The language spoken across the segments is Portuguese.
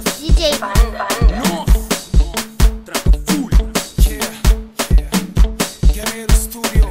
DJ Nossa, traga fúria. Guerreiro Studio.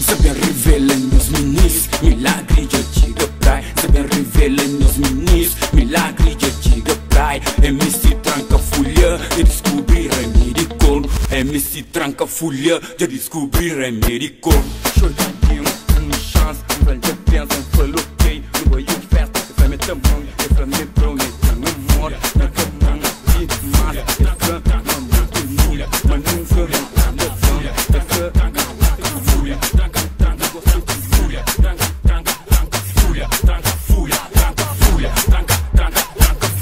Saber revela nos minis, milagre de diga praia. Saber revela nos minis, milagre de diga praia. MC tranca folha de descobrir americano. MC tranca folha de descobrir americano. Jogadinho, uma chance, velho pensa, falou ok. No banho festa, vai meter mão, vai me prometer amor. Na cama, de massa, canta, muito mulher, mas não foi na folha. Tranca folha, tranca folha, tranca folha, tranca folha, tranca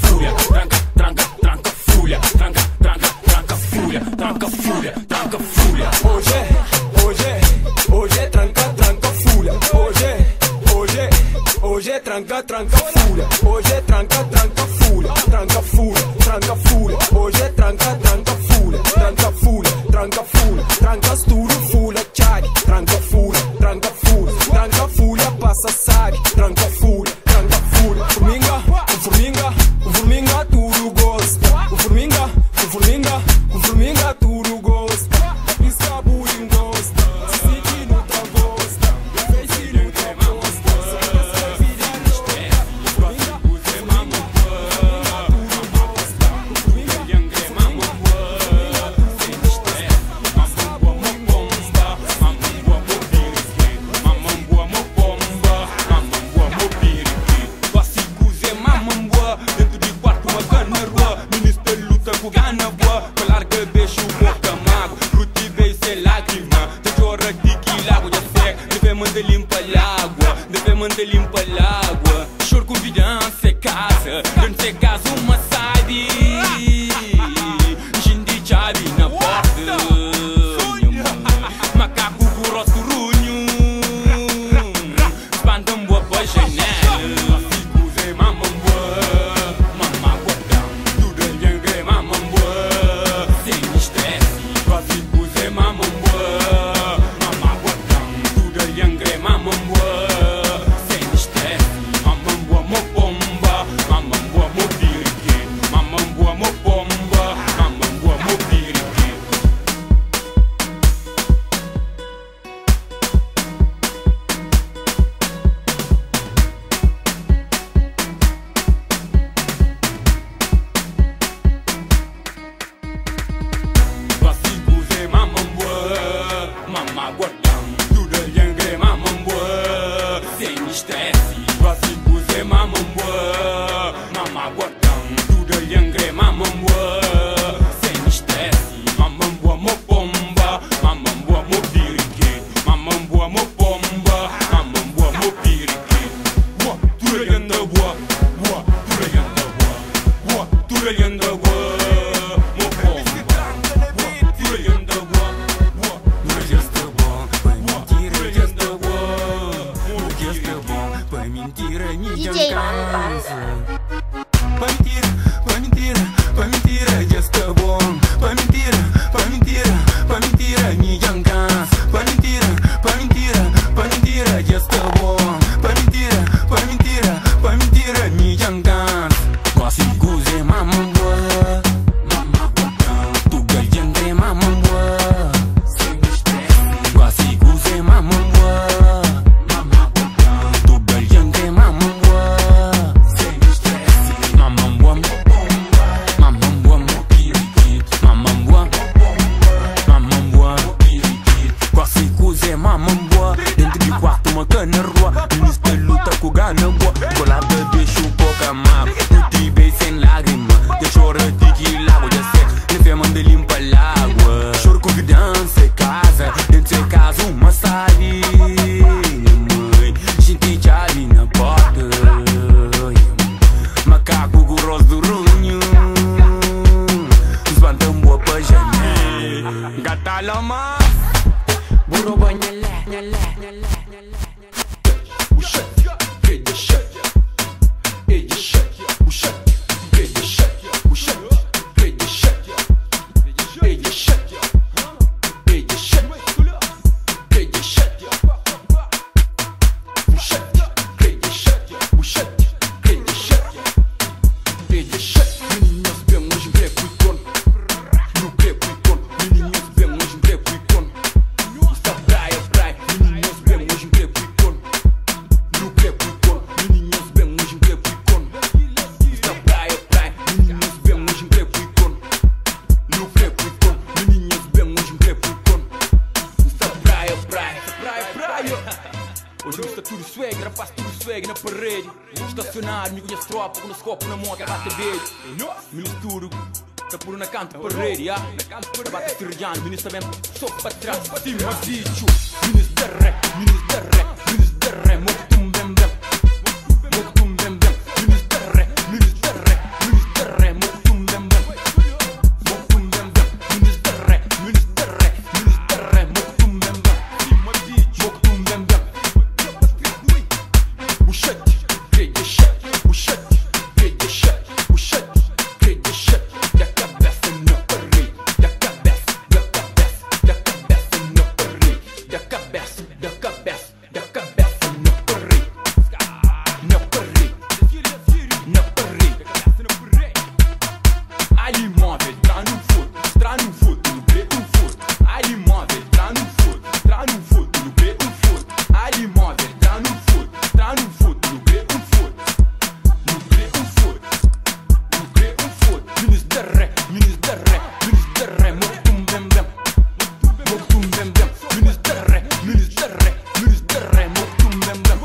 folha, tranca folha, tranca folha, tranca folha, tranca folha. Hoje é tranca folha. Hoje é tranca folha. Hoje é tranca folha. Tranca folha. Hoje é tranca folha. Tranca folha. Tranca sturo folha, chai. Tranca folha. Tranca folha, passa sari. Tranca folha. O formiga tudo gosta. O formiga tudo gosta. Pisca bullying gosta. Siki no gosta. Face no gosta. Limpa l'água, choro confiança é casa, dentro de casa uma sabe, gente chave na porta, macaco com rosto runho, espanta boa pra janela, fico sem mamamboa, mamaguadão, tudo é lhangre mamamboa, sem estresse, fico sem mamamboa, mamaguadão, tudo é lhangre mamamboa. Aí, hoje está tudo swag, rapaz, tudo swag na parede. Estacionário, me conhece tropa, com os copos na moto, bate dele. Me misturo, tá por na canto parede, já. Bate cirurgiano, ministro bem, só para trás, cima, bicho. Ministro da ré, ministro da ré, ministro da ré, motum bem bem. Motum bem bem, ministro da ré, ministro da ré, ministro da ré, motum bem bem. Motum bem bem, ministro da ré, ministro da ré, ministro da ré, motum bem bem. Motum bem bem. Buchete, grade shut, buchete, grade shut, buchete, grade shut. Da cabeça na parede, da cabeça, da cabeça, da cabeça na parede, da cabeça, da cabeça, da cabeça na parede, na parede, na parede. Ali móvel, tá no furo, no preto um furo. Ali móvel, tá no furo, no preto um furo. Ali móvel, tá no furo, no preto um furo. No preto um furo, no preto um furo. Ministro da ré, ministro da ré, ministro da ré, motum bem bem. Motum bem bem, ministro da ré, ministro da ré, ministro da ré, motum bem bem.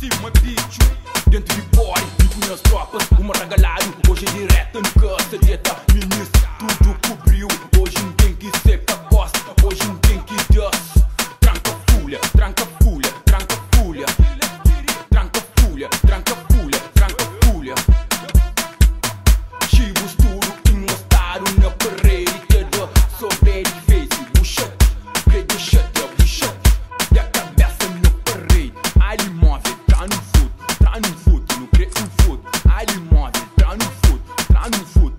Cima, bicho, dentro de body, e com as tropas, uma regalado. Hoje é direto no caceteta, ministro, tudo cobriu. Hoje não tem que ser cacosta, hoje não tem que dust. Tranca fulha, tranca fulha, tranca fulha. Tranca fulha, tranca fulha, tranca fulha. Chivos tudo enlostado na parede, toda sobre ele fez buchete, grade shut, buchete. Da cabeça na parede, ali móvel, tá no foot, no preto um foot. Ali móvel, tá no foot,